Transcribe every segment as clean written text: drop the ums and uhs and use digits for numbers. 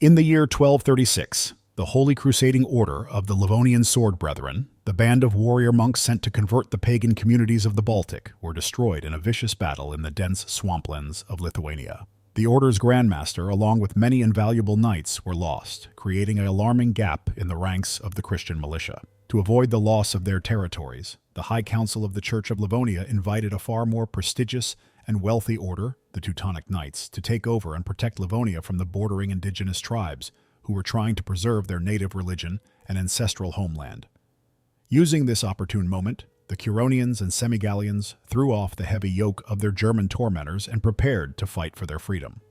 In the year 1236, the Holy Crusading Order of the Livonian Sword Brethren, the band of warrior monks sent to convert the pagan communities of the Baltic, were destroyed in a vicious battle in the dense swamplands of Lithuania. The order's grandmaster, along with many invaluable knights, were lost, creating an alarming gap in the ranks of the Christian militia. To avoid the loss of their territories, the High Council of the Church of Livonia invited a far more prestigious and wealthy order, the Teutonic Knights, to take over and protect Livonia from the bordering indigenous tribes who were trying to preserve their native religion and ancestral homeland. Using this opportune moment, the Curonians and Semigallians threw off the heavy yoke of their German tormentors and prepared to fight for their freedom.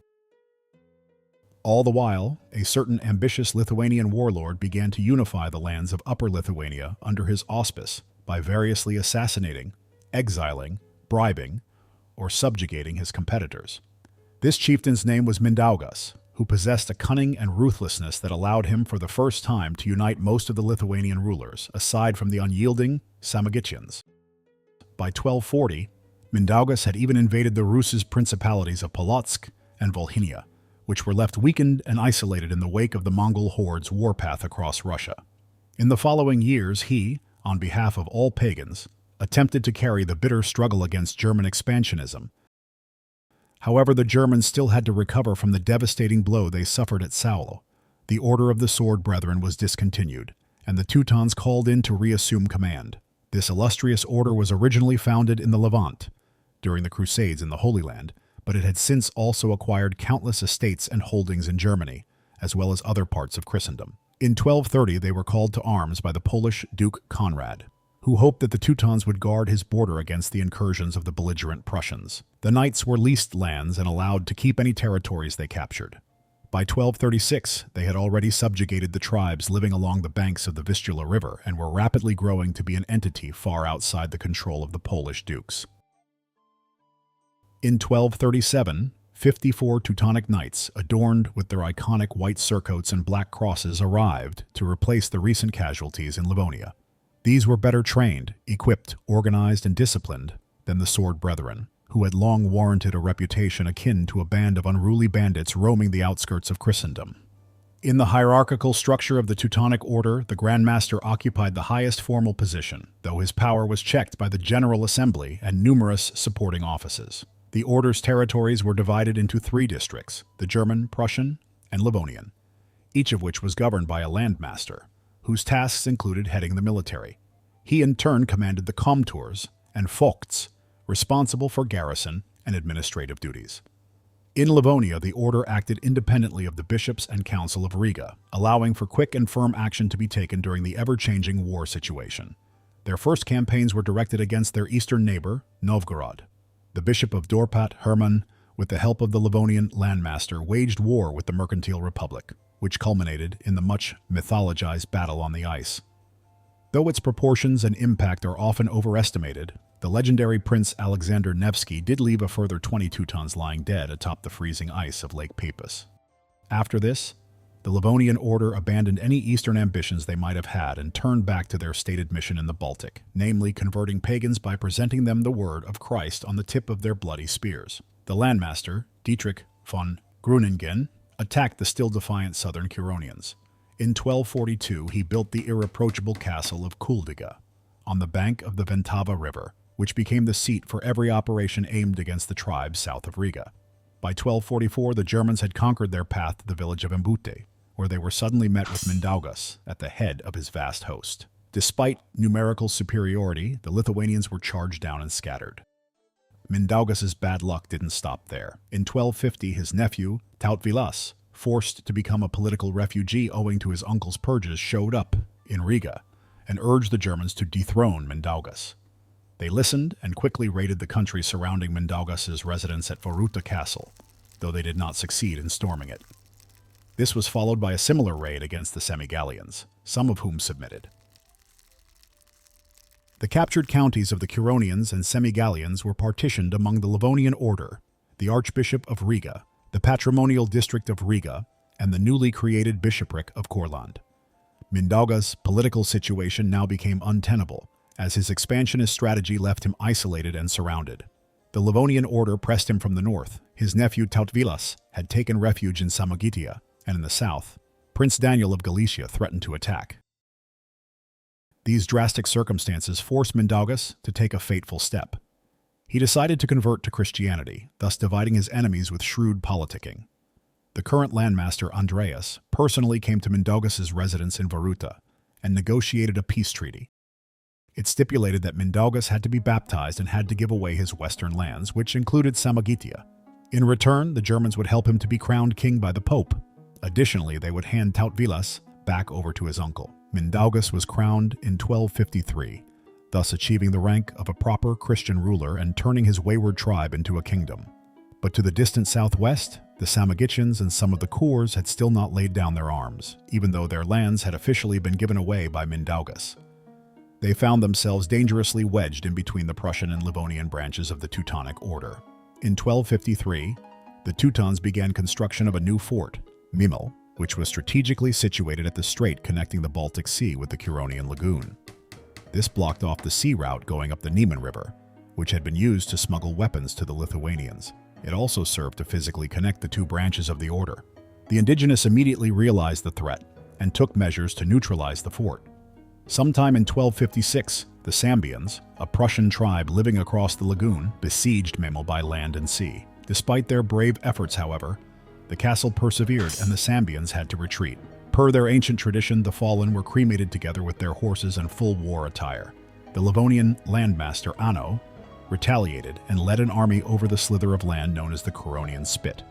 All the while, a certain ambitious Lithuanian warlord began to unify the lands of Upper Lithuania under his auspice by variously assassinating, exiling, bribing, or subjugating his competitors. This chieftain's name was Mindaugas, who possessed a cunning and ruthlessness that allowed him for the first time to unite most of the Lithuanian rulers, aside from the unyielding Samogitians. By 1240, Mindaugas had even invaded the Rus' principalities of Polotsk and Volhynia, which were left weakened and isolated in the wake of the Mongol hordes' warpath across Russia. In the following years, he, on behalf of all pagans, attempted to carry the bitter struggle against German expansionism. However, the Germans still had to recover from the devastating blow they suffered at Saulo. The Order of the Sword Brethren was discontinued, and the Teutons called in to reassume command. This illustrious order was originally founded in the Levant, during the Crusades in the Holy Land, but it had since also acquired countless estates and holdings in Germany, as well as other parts of Christendom. In 1230, they were called to arms by the Polish Duke Conrad, who hoped that the Teutons would guard his border against the incursions of the belligerent Prussians. The knights were leased lands and allowed to keep any territories they captured. By 1236, they had already subjugated the tribes living along the banks of the Vistula River and were rapidly growing to be an entity far outside the control of the Polish dukes. In 1237, 54 Teutonic knights, adorned with their iconic white surcoats and black crosses, arrived to replace the recent casualties in Livonia. These were better trained, equipped, organized, and disciplined than the Sword Brethren, who had long warranted a reputation akin to a band of unruly bandits roaming the outskirts of Christendom. In the hierarchical structure of the Teutonic Order, the Grand Master occupied the highest formal position, though his power was checked by the General Assembly and numerous supporting offices. The Order's territories were divided into 3 districts, the German, Prussian, and Livonian, each of which was governed by a Landmaster, whose tasks included heading the military. He in turn commanded the Komturs and Vogts, responsible for garrison and administrative duties. In Livonia, the order acted independently of the bishops and council of Riga, allowing for quick and firm action to be taken during the ever-changing war situation. Their first campaigns were directed against their eastern neighbor, Novgorod. The Bishop of Dorpat, Hermann, with the help of the Livonian Landmaster, waged war with the Mercantile Republic, which culminated in the much mythologized battle on the ice. Though its proportions and impact are often overestimated, the legendary Prince Alexander Nevsky did leave a further 20 Teutons lying dead atop the freezing ice of Lake Peipus. After this, the Livonian Order abandoned any eastern ambitions they might have had and turned back to their stated mission in the Baltic, namely converting pagans by presenting them the word of Christ on the tip of their bloody spears. The Landmaster, Dietrich von Gruningen, attacked the still defiant southern Curonians. In 1242, he built the irreproachable castle of Kuldiga, on the bank of the Ventava River, which became the seat for every operation aimed against the tribes south of Riga. By 1244, the Germans had conquered their path to the village of Embute, where they were suddenly met with Mindaugas at the head of his vast host. Despite numerical superiority, the Lithuanians were charged down and scattered. Mindaugas' bad luck didn't stop there. In 1250, his nephew, Tautvilas, forced to become a political refugee owing to his uncle's purges, showed up in Riga and urged the Germans to dethrone Mindaugas. They listened and quickly raided the country surrounding Mindaugas' residence at Voruta Castle, though they did not succeed in storming it. This was followed by a similar raid against the Semigallians, some of whom submitted. The captured counties of the Curonians and Semigallians were partitioned among the Livonian Order, the Archbishop of Riga, the patrimonial district of Riga, and the newly created bishopric of Courland. Mindaugas' political situation now became untenable, as his expansionist strategy left him isolated and surrounded. The Livonian Order pressed him from the north. His nephew Tautvilas had taken refuge in Samogitia, and in the south, Prince Daniel of Galicia threatened to attack. These drastic circumstances forced Mindaugas to take a fateful step. He decided to convert to Christianity, thus dividing his enemies with shrewd politicking. The current landmaster Andreas personally came to Mindaugas' residence in Varuta and negotiated a peace treaty. It stipulated that Mindaugas had to be baptized and had to give away his western lands, which included Samagitia. In return, the Germans would help him to be crowned king by the Pope. Additionally, they would hand Tautvilas back over to his uncle. Mindaugas was crowned in 1253, thus achieving the rank of a proper Christian ruler and turning his wayward tribe into a kingdom. But to the distant southwest, the Samogitians and some of the Kors had still not laid down their arms, even though their lands had officially been given away by Mindaugas. They found themselves dangerously wedged in between the Prussian and Livonian branches of the Teutonic Order. In 1253, the Teutons began construction of a new fort, Memel, which was strategically situated at the strait connecting the Baltic Sea with the Curonian Lagoon. This blocked off the sea route going up the Niemen River, which had been used to smuggle weapons to the Lithuanians. It also served to physically connect the two branches of the order. The indigenous immediately realized the threat and took measures to neutralize the fort. Sometime in 1256, the Sambians, a Prussian tribe living across the lagoon, besieged Memel by land and sea. Despite their brave efforts, however, the castle persevered and the Sambians had to retreat. Per their ancient tradition, the fallen were cremated together with their horses and full war attire. The Livonian landmaster Anno retaliated and led an army over the slither of land known as the Curonian Spit.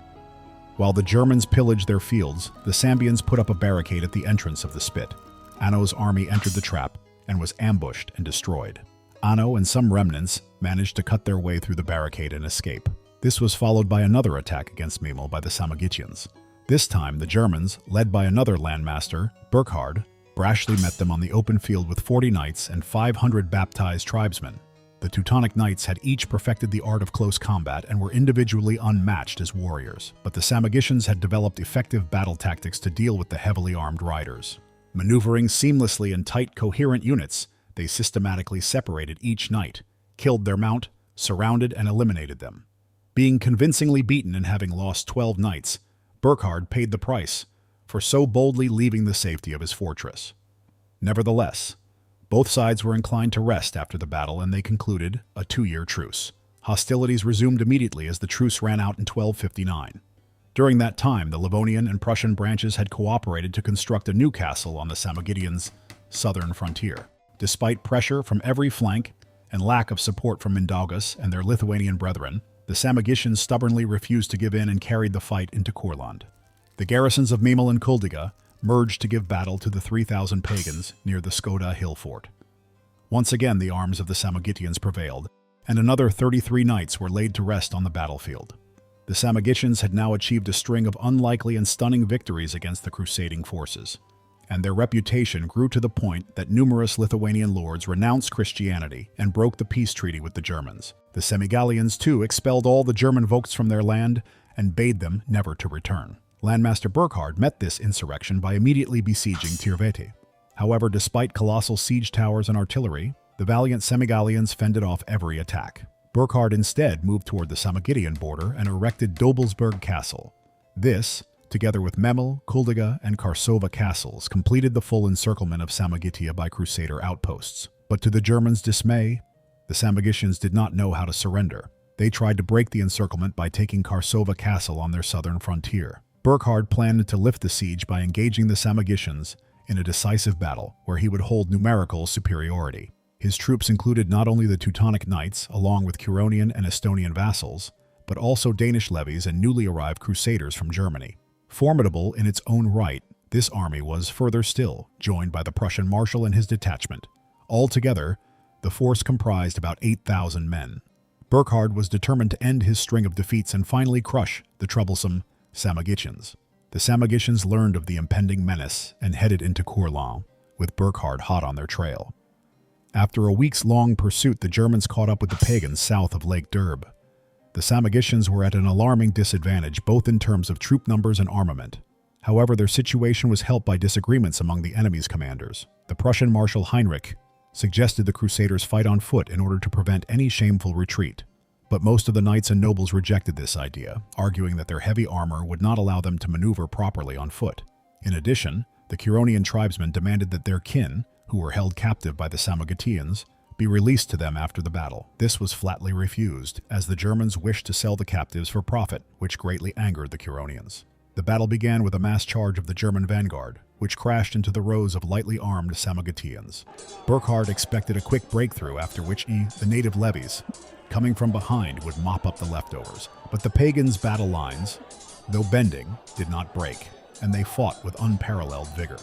While the Germans pillaged their fields, the Sambians put up a barricade at the entrance of the Spit. Anno's army entered the trap and was ambushed and destroyed. Anno and some remnants managed to cut their way through the barricade and escape. This was followed by another attack against Memel by the Samogitians. This time, the Germans, led by another landmaster, Burkhard, brashly met them on the open field with 40 knights and 500 baptized tribesmen. The Teutonic knights had each perfected the art of close combat and were individually unmatched as warriors, but the Samogitians had developed effective battle tactics to deal with the heavily armed riders. Maneuvering seamlessly in tight, coherent units, they systematically separated each knight, killed their mount, surrounded and eliminated them. Being convincingly beaten and having lost 12 knights, Burkhard paid the price for so boldly leaving the safety of his fortress. Nevertheless, both sides were inclined to rest after the battle and they concluded a 2-year truce. Hostilities resumed immediately as the truce ran out in 1259. During that time, the Livonian and Prussian branches had cooperated to construct a new castle on the Samogitians' southern frontier. Despite pressure from every flank and lack of support from Mindaugas and their Lithuanian brethren, the Samogitians stubbornly refused to give in and carried the fight into Courland. The garrisons of Memel and Kuldiga merged to give battle to the 3,000 pagans near the Skoda hill fort. Once again, the arms of the Samogitians prevailed, and another 33 knights were laid to rest on the battlefield. The Samogitians had now achieved a string of unlikely and stunning victories against the crusading forces, and their reputation grew to the point that numerous Lithuanian lords renounced Christianity and broke the peace treaty with the Germans. The Semigallians, too, expelled all the German Vogts from their land and bade them never to return. Landmaster Burkhard met this insurrection by immediately besieging Tirvete. However, despite colossal siege towers and artillery, the valiant Semigallians fended off every attack. Burkhard instead moved toward the Samogitian border and erected Dobelsberg Castle. This, together with Memel, Kuldiga, and Karsova castles, completed the full encirclement of Samogitia by Crusader outposts. But to the Germans' dismay, the Samogitians did not know how to surrender. They tried to break the encirclement by taking Karsova Castle on their southern frontier. Burkhard planned to lift the siege by engaging the Samogitians in a decisive battle where he would hold numerical superiority. His troops included not only the Teutonic Knights, along with Curonian and Estonian vassals, but also Danish levies and newly arrived crusaders from Germany. Formidable in its own right, this army was, further still, joined by the Prussian marshal and his detachment. Altogether, the force comprised about 8,000 men. Burkhard was determined to end his string of defeats and finally crush the troublesome Samogitians. The Samogitians learned of the impending menace and headed into Courland, with Burkhard hot on their trail. After a weeks-long pursuit, the Germans caught up with the pagans south of Lake Durbe. The Samogitians were at an alarming disadvantage both in terms of troop numbers and armament. However, their situation was helped by disagreements among the enemy's commanders. The Prussian Marshal Heinrich suggested the Crusaders fight on foot in order to prevent any shameful retreat. But most of the knights and nobles rejected this idea, arguing that their heavy armor would not allow them to maneuver properly on foot. In addition, the Curonian tribesmen demanded that their kin, who were held captive by the Samogitians, be released to them after the battle. This was flatly refused, as the Germans wished to sell the captives for profit, which greatly angered the Curonians. The battle began with a mass charge of the German vanguard, which crashed into the rows of lightly armed Samogitians. Burkhard expected a quick breakthrough, after which the native levies, coming from behind, would mop up the leftovers. But the pagans' battle lines, though bending, did not break, and they fought with unparalleled vigor.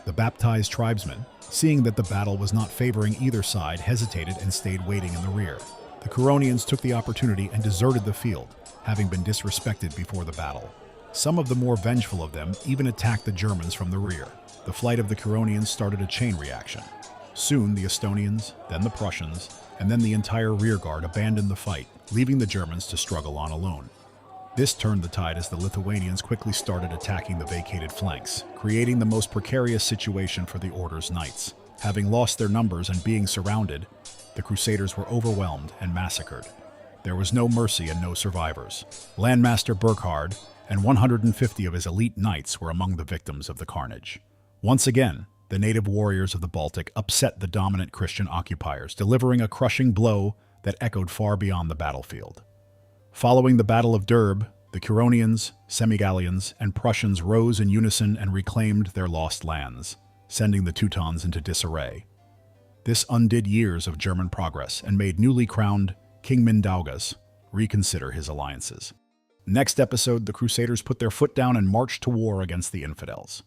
The baptized tribesmen, seeing that the battle was not favoring either side, hesitated and stayed waiting in the rear. The Curonians took the opportunity and deserted the field, having been disrespected before the battle. Some of the more vengeful of them even attacked the Germans from the rear. The flight of the Curonians started a chain reaction. Soon the Estonians, then the Prussians, and then the entire rearguard abandoned the fight, leaving the Germans to struggle on alone. This turned the tide as the Lithuanians quickly started attacking the vacated flanks, creating the most precarious situation for the Order's knights. Having lost their numbers and being surrounded, the Crusaders were overwhelmed and massacred. There was no mercy and no survivors. Landmaster Burkhard and 150 of his elite knights were among the victims of the carnage. Once again, the native warriors of the Baltic upset the dominant Christian occupiers, delivering a crushing blow that echoed far beyond the battlefield. Following the Battle of Durbe, the Curonians, Semigallians, and Prussians rose in unison and reclaimed their lost lands, sending the Teutons into disarray. This undid years of German progress and made newly crowned King Mindaugas reconsider his alliances. Next episode, the Crusaders put their foot down and marched to war against the infidels.